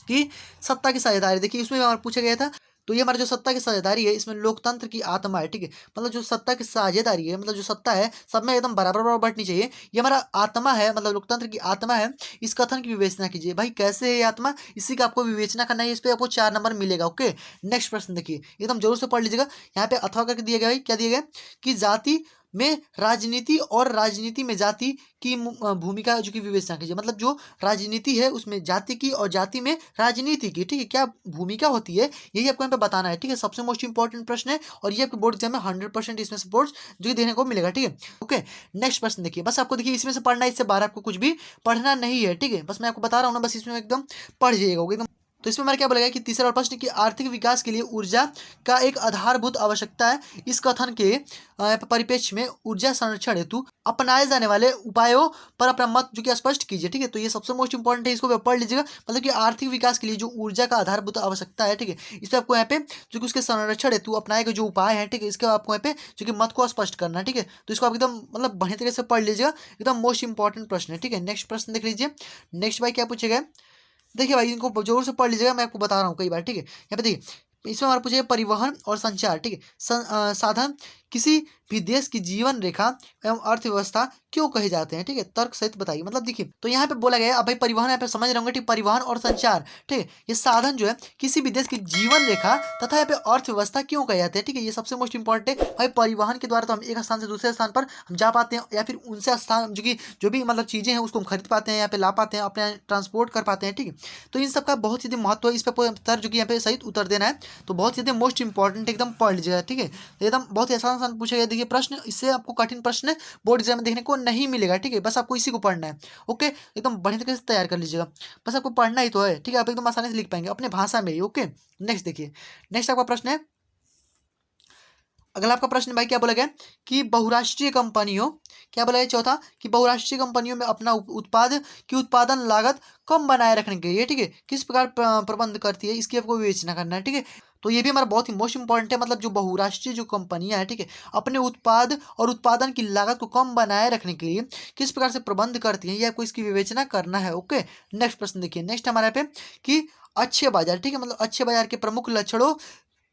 कि सत्ता की साझेदारी। देखिए इसमें हमारा पूछा गया था, तो ये हमारा जो सत्ता की साझेदारी है इसमें लोकतंत्र की आत्मा है। ठीक है, मतलब जो सत्ता की साझेदारी है, मतलब जो सत्ता है सब में एकदम बराबर बराबर बांटनी चाहिए, ये हमारा आत्मा है, मतलब लोकतंत्र की आत्मा है। इस कथन की विवेचना कीजिए। भाई कैसे है ये आत्मा, इसी का आपको विवेचना करना है, इस पर आपको 4 नंबर मिलेगा। ओके, नेक्स्ट प्रश्न देखिए, एकदम जरूर से पढ़ लीजिएगा। यहाँ पे अथवा करके दिया गया, भाई क्या दिया गया कि जाति में राजनीति और राजनीति में जाति की भूमिका जो की विवेचना कीजिए। मतलब जो राजनीति है उसमें जाति की और जाति में राजनीति की, ठीक है, क्या भूमिका होती है, यही आपको यहाँ पे बताना है। ठीक है, सबसे मोस्ट इंपॉर्टेंट प्रश्न है और ये आपके बोर्ड एग्जाम में 100% इसमें सपोर्ट जो देखने को मिलेगा। ठीक है, ओके, नेक्स्ट प्रश्न देखिए, बस आपको देखिए इसमें से पढ़ना है, इससे बाहर आपको कुछ भी पढ़ना नहीं है। ठीक है, बस मैं आपको बता रहा हूँ ना, बस इसमें एकदम पढ़ जाइएगा एकदम। तो इसमें हमारा क्या बोला गया कि तीसरा प्रश्न की आर्थिक विकास के लिए ऊर्जा का एक आधारभूत आवश्यकता है। इस कथन के परिप्रेक्ष्य में ऊर्जा संरक्षण हेतु अपनाए जाने वाले उपायों पर अपना मत जो कि स्पष्ट कीजिए। ठीक है, तो ये सबसे मोस्ट इंपॉर्टेंट है, इसको पढ़ लीजिएगा। मतलब कि आर्थिक विकास के लिए जो ऊर्जा का आधारभूत आवश्यकता है, ठीक है, इस पर आपको यहाँ पे जो कि उसके संरक्षण हेतु अपनाए गए जो उपाय है, ठीक है, इसके आपको यहाँ पे जो कि मत को स्पष्ट करना है। ठीक है, तो इसको आप एकदम मतलब बढ़िया तरीके से पढ़ लीजिएगा, एकदम मोस्ट इंपॉर्टेंट प्रश्न है। ठीक है, नेक्स्ट प्रश्न देख लीजिए। नेक्स्ट भाई क्या पूछेगा, देखिए भाई इनको जरूर से पढ़ लीजिएगा, मैं आपको बता रहा हूँ कई बार। ठीक है, यहाँ पे देखिए इसमें हमारा पूछे परिवहन और संचार, ठीक है, साधन किसी भी देश की जीवन रेखा एवं अर्थव्यवस्था क्यों कहे जाते हैं। ठीक है, तर्क सहित बताइए। मतलब देखिए तो यहाँ पे बोला गया है, अब भाई परिवहन यहाँ पे समझ रहे होंगे, ठीक, परिवहन और संचार, ठीक है, ये साधन जो है किसी भी देश की जीवन रेखा तथा यहाँ पे अर्थव्यवस्था क्यों कहे जाते हैं। ठीक है, ये सबसे मोस्ट इंपॉर्टेंट है। भाई परिवहन के द्वारा तो हम एक स्थान से दूसरे स्थान पर हम जा पाते हैं, या फिर उनसे स्थान जो भी मतलब चीज़ें हैं उसको हम खरीद पाते हैं, यहाँ पे ला पाते हैं, अपने ट्रांसपोर्ट कर पाते हैं। ठीक है, तो इन सब का बहुत सीधे महत्व है, इस पर उत्तर जो कि यहाँ पे सही उत्तर देना है, तो बहुत सीधे मोस्ट इंपॉर्टेंट एकदम पढ़ लीजिएगा। ठीक है, एकदम बहुत ही आसान पूछा गया। देखिए प्रश्न, इससे आपको कठिन प्रश्न बोर्ड एग्जाम में देखने को नहीं मिलेगा। ठीक है, बस आपको इसी को पढ़ना है। ओके, एकदम बढ़िया तरीके से तैयार कर लीजिएगा, बस आपको पढ़ना ही तो है। ठीक है, आप एकदम आसानी से लिख पाएंगे अपने भाषा में ही। ओके, नेक्स्ट देखिए, नेक्स्ट आपका प्रश्न है, अगला आपका प्रश्न भाई क्या बोला गया कि बहुराष्ट्रीय कंपनियों, क्या बोला गया चौथा, कि बहुराष्ट्रीय कंपनियों में अपना उत्पाद की उत्पादन लागत कम बनाए रखने के लिए, ठीक है, किस प्रकार प्रबंध करती है, इसकी आपको विवेचना करना है। ठीक है, तो ये भी हमारा बहुत ही मोस्ट इंपॉर्टेंट है। मतलब जो बहुराष्ट्रीय जो कंपनियां हैं, ठीक है, अपने उत्पाद और उत्पादन की लागत को कम बनाए रखने के लिए किस प्रकार से प्रबंध करती हैं, ये आपको इसकी विवेचना करना है। ओके, नेक्स्ट प्रश्न देखिए, नेक्स्ट हमारे पे कि अच्छे बाजार, ठीक है, मतलब अच्छे बाजार के प्रमुख लक्षणों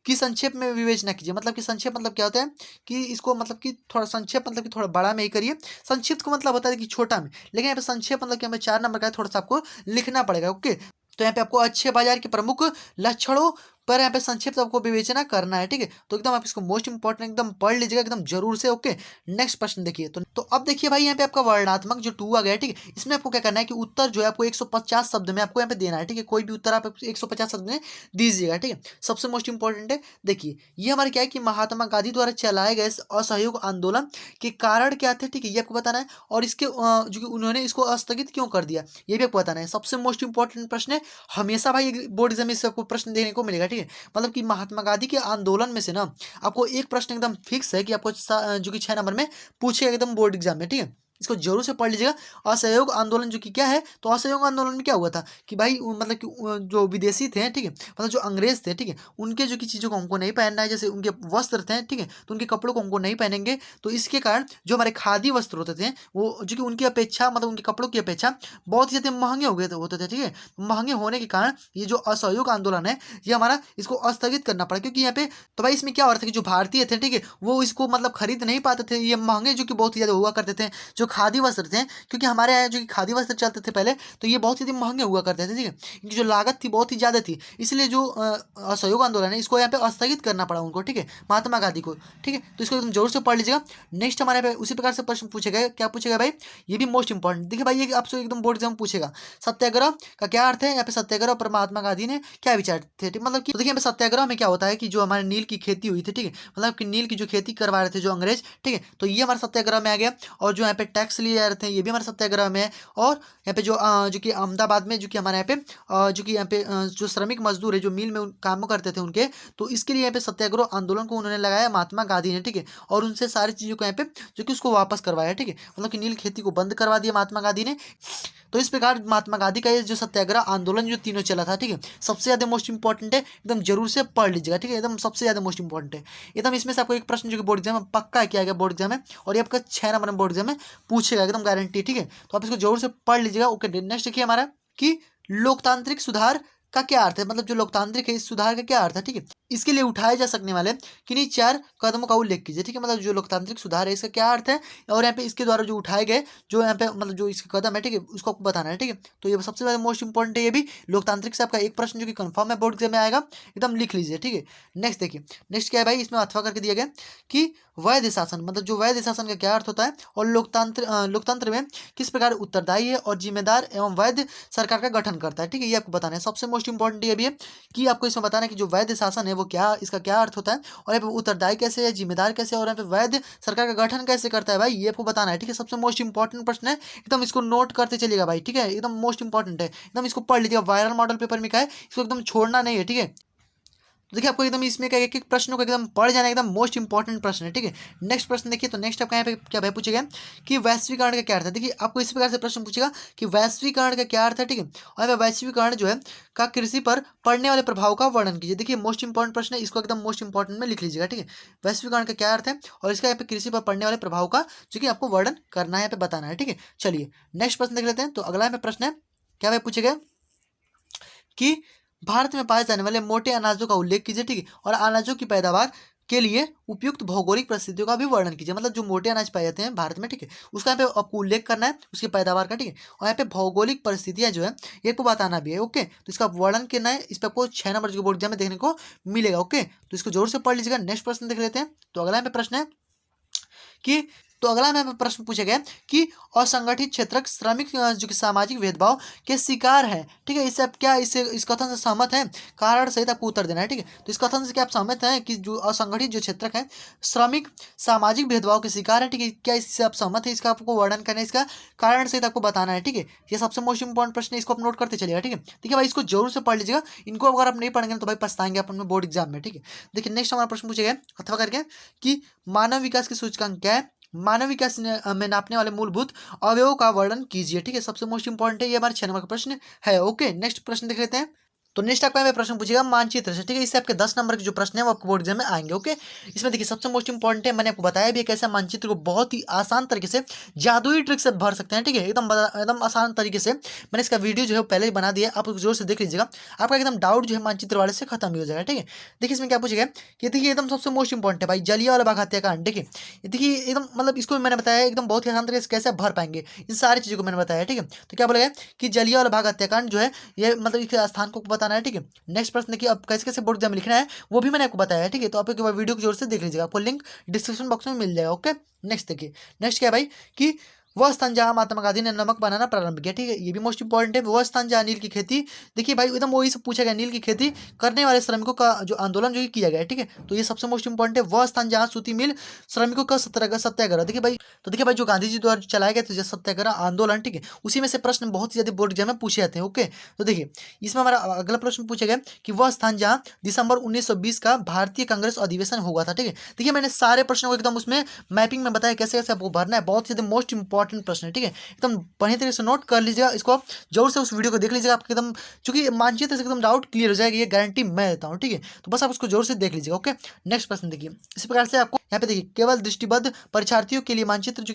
की संक्षेप में विवेचना कीजिए। मतलब कि संक्षेप मतलब क्या होता है कि इसको मतलब कि थोड़ा संक्षेप मतलब कि थोड़ा बड़ा में ही करिए, संक्षिप्त को मतलब होता है कि छोटा में, लेकिन यहाँ पे संक्षेप मतलब कि हमें 4 नंबर का थोड़ा सा आपको लिखना पड़ेगा। ओके, तो यहाँ पे आपको अच्छे बाजार के प्रमुख लक्षणों पर यहाँ पे संक्षिप्त आपको विवेचना करना है, ठीक है। तो एकदम आप इसको मोस्ट इंपॉर्टेंट एकदम पढ़ लीजिएगा एकदम जरूर से, ओके। नेक्स्ट प्रश्न देखिए, तो अब देखिए भाई यहाँ पे आपका वर्णनात्मक जो 2 आ गया है, ठीक है। इसमें आपको क्या करना है कि उत्तर जो है आपको 150 शब्द में आपको यहाँ पे देना है, ठीक है। कोई भी उत्तर आप 150 शब्द में दीजिएगा, ठीक है। सबसे मोस्ट इंपॉर्टेंट है, देखिए ये हमारे क्या है कि महात्मा गांधी द्वारा चलाए गए असहयोग आंदोलन के कारण क्या थे, ठीक है, ये आपको बताना है। और इसके जो कि उन्होंने इसको स्थगित क्यों कर दिया, ये भी आपको बताना है। सबसे मोस्ट इंपॉर्टेंट प्रश्न है, हमेशा भाई बोर्ड एग्जाम में से आपको प्रश्न देने को मिलेगा, ठीक है। मतलब कि महात्मा गांधी के आंदोलन में से ना आपको एक प्रश्न एकदम फिक्स है कि आपको जो कि 6 नंबर में पूछेगा एकदम बोर्ड एग्जाम में, ठीक है। इसको जरूर से पढ़ लीजिएगा। असहयोग आंदोलन जो कि क्या है, तो असहयोग आंदोलन में क्या हुआ था कि भाई मतलब कि जो विदेशी थे, ठीक है, मतलब जो अंग्रेज थे, ठीक है, उनके जो कि चीज़ों को हमको नहीं पहनना है, जैसे उनके वस्त्र थे, ठीक है, तो उनके कपड़ों को हमको नहीं पहनेंगे। तो इसके कारण जो हमारे खादी वस्त्र होते थे वो जो कि उनकी अपेक्षा मतलब उनके कपड़ों की अपेक्षा बहुत ही ज़्यादा महंगे हो गए होते थे, ठीक है। महंगे होने के कारण ये जो असहयोग आंदोलन है ये हमारा इसको स्थगित करना पड़ा, क्योंकि यहाँ पे तो भाई इसमें क्या हो रहा था कि जो भारतीय थे, ठीक है, वो इसको मतलब खरीद नहीं पाते थे, ये महंगे जो कि बहुत ही ज़्यादा हुआ करते थे जो खादी वस्त्र थे, क्योंकि हमारे यहाँ जो कि खादी वस्त्र चलते थे पहले, तो ये बहुत ही महंगे हुआ करते थे, ठीक है। इनकी जो लागत थी बहुत ही ज़्यादा थी, इसलिए जो असहयोग आंदोलन है इसको यहाँ पे स्थगित करना पड़ा उनको, ठीक है, महात्मा गांधी को, ठीक है। तो इसको एकदम जोर से पढ़ लीजिएगा। नेक्स्ट हमारे पे उसी प्रकार से प्रश्न पूछेगा, क्या पूछेगा भाई, ये भी मोस्ट इंपॉर्टेंट। देखिए भाई ये आपसे एकदम बोर्ड एग्जाम पूछेगा, सत्याग्रह का क्या अर्थ है। यहाँ पे सत्याग्रह पर महात्मा गांधी ने क्या विचार थे, ठीक, मतलब कि तो देखिए यहाँ पे सत्याग्रह में क्या होता है कि जो हमारे नील की खेती हुई थी, ठीक है, मतलब कि नील की जो खेती करवा रहे थे जो अंग्रेज, ठीक है, तो ये हमारे सत्याग्रह में आ गया। और जो यहाँ पे टैक्स लिए जा रहे थे ये भी हमारे सत्याग्रह में है। और यहाँ पे जो कि अहमदाबाद में जो कि हमारे यहाँ पे जो कि यहाँ पे जो श्रमिक मजदूर है जो मिल में काम करते थे उनके, तो इसके लिए यहाँ पे सत्याग्रह आंदोलन को उन्होंने लगाया महात्मा गांधी ने, ठीक है। और उनसे सारी चीज़ों को यहाँ पे जो कि उसको वापस करवाया, ठीक है, मतलब कि नील खेती को बंद करवा दिया महात्मा गांधी ने। तो इस प्रकार महात्मा गांधी का ये जो सत्याग्रह आंदोलन जो तीनों चला था, ठीक है, सबसे ज़्यादा मोस्ट इंपॉर्टेंट है, एकदम जरूर से पढ़ लीजिएगा, ठीक है, एकदम सबसे ज़्यादा मोस्ट इंपॉर्टेंट है एकदम। इसमें से आपको एक प्रश्न जो कि बोर्ड एग्जाम में पक्का किया गया बोर्ड एग्जाम में, और ये आपका 6 नंबर में बोर्ड एग्जाम में पूछेगा एकदम गारंटी, ठीक है। तो आप इसको जरूर से पढ़ लीजिएगा, ओके। नेक्स्ट देखिए हमारा कि लोकतांत्रिक सुधार का क्या अर्थ है, मतलब जो लोकतांत्रिक है इस सुधार का क्या अर्थ है, ठीक है। इसके लिए उठाए जा सकने वाले किन्हीं 4 कदमों का उल्लेख कीजिए, ठीक है, मतलब जो लोकतांत्रिक सुधार है इसका क्या अर्थ है, और यहाँ पे इसके द्वारा जो उठाए गए जो यहाँ पे मतलब जो इसके कदम है, ठीक है, उसको आपको बताना है, ठीक है। तो ये सबसे ज़्यादा मोस्ट इंपॉर्टेंट है ये भी लोकतांत्रिक से आपका एक प्रश्न जो कि कंफर्म है बोर्ड एग्जाम में आएगा, एकदम लिख लीजिए, ठीक है। नेक्स्ट देखिए, नेक्स्ट क्या है भाई, इसमें अथवा करके दिया गया कि वैध शासन, मतलब जो वैध शासन का क्या अर्थ होता है, और लोकतंत्र में किस प्रकार उत्तरदायी है और जिम्मेदार एवं वैध सरकार का गठन करता है, ठीक है, ये आपको बताना है। सबसे मोस्ट इंपॉर्टेंट ये भी है कि आपको इसमें बताना है कि जो वैध शासन है वो क्या, इसका क्या अर्थ होता है, और यहाँ पे उत्तरदायी कैसे है, जिम्मेदार कैसे है, और यहाँ पे वैध सरकार का गठन कैसे करता है भाई, ये आपको बताना है, ठीक है। सबसे मोस्ट इंपॉर्टेंट प्रश्न है, एकदम इसको नोट करते चलिएगा भाई, ठीक है, एकदम मोस्ट इंपॉर्टेंट है, एकदम इसको पढ़ लीजिएगा। वायरल मॉडल पेपर में क्या है, इसको एकदम छोड़ना नहीं है, ठीक है। तो देखिए आपको एकदम इसमें का एक एक प्रश्नों को एकदम पढ़ जाना एकदम मोस्ट इंपॉर्टेंट प्रश्न है, ठीक है। नेक्स्ट प्रश्न देखिए, तो नेक्स्ट आपका यहाँ पे क्या भाई पूछेगा कि वैश्वीकरण का क्या अर्थ है। देखिए आपको इस प्रकार से प्रश्न पूछेगा कि वैश्वीकरण का क्या अर्थ है, ठीक है, और यहाँ पे वैश्वीकरण जो है का कृषि पर पड़ने वाले प्रभाव का वर्णन कीजिए। देखिए मोस्ट इंपॉर्टेंट प्रश्न है, इसको एकदम मोस्ट इंपॉर्टेंट में लिख लीजिएगा, ठीक है। वैश्वीकरण का क्या अर्थ है और इसका यहाँ पे कृषि पर पड़ने वाले प्रभाव का जो कि आपको वर्णन करना है, यहाँ पे बताना है, ठीक है। चलिए नेक्स्ट प्रश्न देख लेते हैं। तो अगला यहाँ पे प्रश्न है, क्या भाई पूछेगा कि भारत में पाए जाने वाले मोटे अनाजों का उल्लेख कीजिए, ठीक है, और अनाजों की पैदावार के लिए उपयुक्त भौगोलिक परिस्थितियों का भी वर्णन कीजिए। मतलब जो मोटे अनाज पाए जाते हैं भारत में, ठीक है, उसका यहाँ पे आपको उल्लेख करना है, उसकी पैदावार का, ठीक है, और यहाँ पे भौगोलिक परिस्थितियाँ जो है ये आपको बताना भी है, ओके। तो इसका वर्णन करना है, इस पर आपको 6 नंबर जो बोर्ड एग्जाम में देखने को मिलेगा, ओके। तो इसको जोर से पढ़ लीजिएगा। नेक्स्ट प्रश्न देख लेते हैं। तो अगला यहाँ पे प्रश्न है कि तो अगला में प्रश्न पूछा गया कि असंगठित क्षेत्र श्रमिक जो कि सामाजिक भेदभाव के शिकार है, ठीक है, इससे आप क्या इस कथन से सहमत हैं, कारण सहित आपको उत्तर देना है, ठीक है। तो इस कथन से क्या आप सहमत हैं कि जो असंगठित जो क्षेत्र है श्रमिक सामाजिक भेदभाव के शिकार है, ठीक है, क्या इससे आप सहमत है, इसका आपको वर्णन करना है, इसका कारण सहित आपको बताना है, ठीक है। ये सबसे मोस्ट इंपॉर्टेंट प्रश्न है, इसको आप नोट करते चलिएगा, ठीक है। देखिए भाई इसको जरूर से पढ़ लीजिएगा, इनको अगर आप नहीं पढ़ेंगे तो भाई पछताएंगे अपन में बोर्ड एग्जाम में, ठीक है। देखिए नेक्स्ट हमारा प्रश्न पूछा गया अथवा करके कि मानव विकास के सूचकांक क्या है, मानव विकास में नापने वाले मूलभूत अवयवों का वर्णन कीजिए, ठीक है। सबसे मोस्ट इंपॉर्टेंट है, ये हमारे 6 नंबर का प्रश्न है, ओके। नेक्स्ट प्रश्न देख लेते हैं। तो नेक्स्ट आपका यहाँ पे प्रश्न पूछेगा मानचित्र से, ठीक है, इससे आपके 10 नंबर के जो प्रश्न है वो आपको बोर्ड एग्जाम में आएंगे, ओके। इसमें देखिए सबसे मोस्ट इंपॉर्टेंट है, मैंने आपको बताया भी है कैसे मानचित्र को बहुत ही आसान तरीके से जादुई ट्रिक से भर सकते हैं, ठीक है, एकदम आसान तरीके से। मैंने इसका वीडियो जो है पहले ही बना दिया, आप जोर से देख लीजिएगा, आपका एकदम डाउट जो है मानचित्र वाले से खत्म हो जाएगा, ठीक है। देखिए इसमें क्या पूछेगा कि देखिए एकदम सबसे मोस्ट इंपॉर्टेंट है भाई जलियांवाला बाग हत्याकांड। देखिए देखिए एकदम मतलब इसको मैंने बताया एकदम बहुत ही आसान तरीके से कैसे भर पाएंगे इन सारी चीज़ों को मैंने बताया, ठीक है। तो क्या बोलेगा कि जलियांवाला बाग हत्याकांड जो है ये मतलब इस स्थान को बताना बताना है, ठीक है। नेक्स्ट प्रश्न देखिए, अब कैसे कैसे बोर्ड एग्जाम में लिखना है वो भी मैंने आपको बताया है, ठीक है। तो आप एक बार वीडियो को जोर से देख लीजिएगा, आपको लिंक डिस्क्रिप्शन बॉक्स में मिल जाएगा, ओके। नेक्स्ट देखिए, नेक्स्ट क्या है भाई कि वह स्थान जहाँ महात्मा गांधी ने नमक बनाना प्रारंभ किया, ठीक है, ये भी मोस्ट इंपॉर्टेंट है। वह स्थान जहाँ नील की खेती, देखिए भाई एकदम वही से पूछा गया, नील की खेती करने वाले श्रमिकों का जो आंदोलन जो किया गया है, ठीक है। तो ये सबसे मोस्ट इंपॉर्टेंट है, वह स्थान जहाँ सूती मिल श्रमिकों का सत्याग्रह, देखिए भाई। तो देखिए भाई जो गांधी जी द्वारा चलाया गया था सत्याग्रह आंदोलन, ठीक है, उसी में से प्रश्न बहुत ही ज्यादा बोर्ड एग्जाम में पूछे जाते हैं, ओके। तो देखिए इसमें हमारा अगला प्रश्न पूछा गया कि वह स्थान जहाँ दिसंबर 1920 का भारतीय कांग्रेस अधिवेशन हुआ था, ठीक है। देखिए मैंने सारे प्रश्नों को एकदम उसमें मैपिंग में बताया कैसे कैसे आपको भरना है, बहुत ही ज्यादा मोस्ट इंपॉर्टेंट प्रश्न है, ठीक है। एकदम बढ़िया तरीके से नोट कर लीजिएगा, इसको आप जरूर से उस वीडियो को देख लीजिएगा, आपको एकदम चूंकि मानचित्र से एकदम डाउट क्लियर हो जाएगा, ये गारंटी मैं देता हूँ, ठीक है। तो बस आप उसको जरूर से देख लीजिएगा, ओके। नेक्स्ट प्रश्न देखिए, इसी प्रकार से आपको यहाँ पे देखिए केवल दृष्टिबद्ध परीक्षार्थियों के लिए मानचित्र जो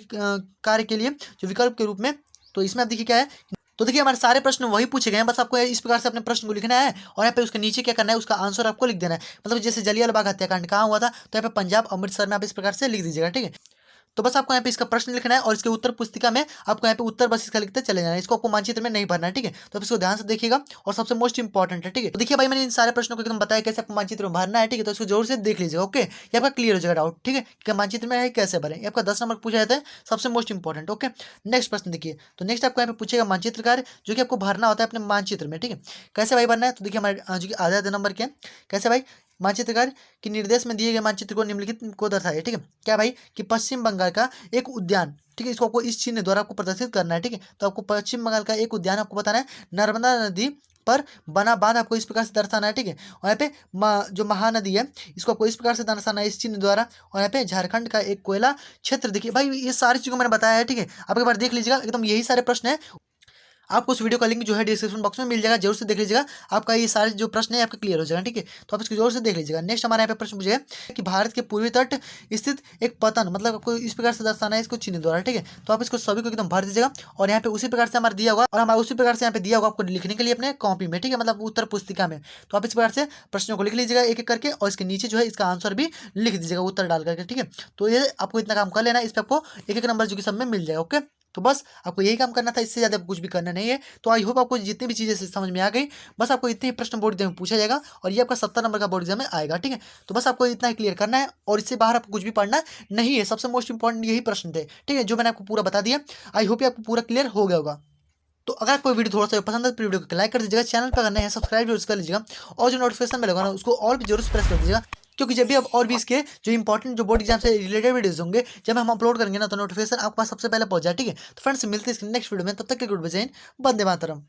कार्य के लिए जो विकल्प के रूप में, तो इसमें आप देखिए क्या है। तो देखिए हमारे सारे प्रश्न वही पूछे गए हैं, बस आपको इस प्रकार से अपने प्रश्न को लिखना है और यहाँ पे उसके नीचे क्या करना है, उसका आंसर आपको लिख देना है। मतलब जैसे जलियांवाला बाग हत्याकांड कहाँ हुआ था, तो यहाँ पे पंजाब अमृतसर में आप इस प्रकार से लिख दीजिएगा, ठीक है। तो बस आपको यहाँ पे इसका प्रश्न लिखना है और इसके उत्तर पुस्तिका में आपको यहाँ पे उत्तर बस इसका लिखते चले जाना है, इसको आपको मानचित्र में नहीं भरना है, ठीक है। तो आप इसको ध्यान से देखिएगा और सबसे मोस्ट इंपॉर्टेंट है, ठीक है। तो देखिए भाई मैंने इन सारे प्रश्नों को एकदम बताया कैसे आपको मानचित्र में भरना है, ठीक है। तो इसको जोर से देख लीजिएगा, ओके, ये आपका क्लियर हो जाएगा डाउट, ठीक है, कि मानचित्र में है कैसे भरें। ये आपका 10 नंबर पूछा जाता है, सबसे मोस्ट इंपॉर्टेंट, ओके। नेक्स्ट प्रश्न देखिए, तो नेक्स्ट आपको यहाँ पे पूछेगा मानचित्र कार्य जो कि आपको भरना होता है अपने मानचित्र में, ठीक है। कैसे भाई भरना है, तो देखिए हमारे जो कि आधा नंबर के कैसे भाई मानचित्रकार के निर्देश में दिए गए मानचित्र को निम्नलिखित को दर्शाइए, ठीक है। क्या भाई कि पश्चिम बंगाल का एक उद्यान, ठीक है, इसको आपको इस चिन्ह द्वारा आपको प्रदर्शित करना है, ठीक है। तो आपको पश्चिम बंगाल का एक उद्यान आपको बताना है, नर्मदा नदी पर बना बांध आपको इस प्रकार से दर्शाना है, ठीक है। और यहाँ पे जो महानदी है इसको आपको इस प्रकार से दर्शाना है इस चिन्ह द्वारा। और यहाँ पे झारखंड का एक कोयला क्षेत्र, देखिए भाई ये सारी चीज़ों मैंने बताया है, ठीक है। आप एक बार देख लीजिएगा, एकदम यही सारे प्रश्न है। आपको उस वीडियो का लिंक जो है डिस्क्रिप्शन बॉक्स में मिल जाएगा, जरूर से देख लीजिएगा, आपका ये सारे जो प्रश्न है आपके क्लियर हो जाएगा, ठीक है। तो आप इसको जोर से देख लीजिएगा। नेक्स्ट हमारे यहाँ पे प्रश्न पूछेगा कि भारत के पूर्वी तट स्थित एक पतन, मतलब आपको इस प्रकार से दर्शाना है इसको चिन्ह द्वारा, ठीक है। तो आप इसको सभी को एकदम भर दीजिएगा और यहाँ पे उसी प्रकार से हमारा दिया होगा और हमारा उसी प्रकार से यहाँ पे दिया होगा आपको लिखने के लिए अपने कॉपी में, ठीक है, मतलब उत्तर पुस्तिका में। तो आप इस प्रकार से प्रश्नों को लिख लीजिएगा एक एक करके और इसके नीचे जो है इसका आंसर भी लिख दीजिएगा उत्तर डाल करके, ठीक है। तो ये आपको इतना काम कर लेना है, इस पर आपको एक एक नंबर जो कि सब में मिल जाएगा, ओके। तो बस आपको यही काम करना था, इससे ज़्यादा कुछ भी करना नहीं है। तो आई होप आपको जितनी भी चीज़ें समझ में आ गई, बस आपको इतने ही प्रश्न बोर्ड एग्जाम में पूछा जाएगा और ये आपका 70 नंबर का बोर्ड एग्जाम में आएगा, ठीक है। तो बस आपको इतना ही क्लियर करना है और इससे बाहर आपको कुछ भी पढ़ना नहीं है। सबसे मोस्ट इंपॉर्टेंट यही प्रश्न थे, ठीक है, जो मैंने आपको पूरा बता दिया। आई होप आपको पूरा क्लियर हो गया होगा। तो अगर आपको वीडियो थोड़ा सा पसंद है तो वीडियो को लाइक कर दीजिएगा, चैनल पर करना है सब्सक्राइब जरूर कर लीजिएगा और जो नोटिफिकेशन में लगाना उसको और भी जरूर से प्रेस कर दीजिएगा, क्योंकि जब भी अब और भी इसके जो इंपॉर्टेंट जो बोर्ड एग्जाम से रिलेटेड वीडियोस होंगे जब हम अपलोड करेंगे ना, तो नोटिफिकेशन आपके पास सबसे पहले पहुंच जाए, ठीक है। तो फ्रेंड्स मिलते हैं इसके नेक्स्ट वीडियो में, तब तक के गुड बाय, वंदे मातरम।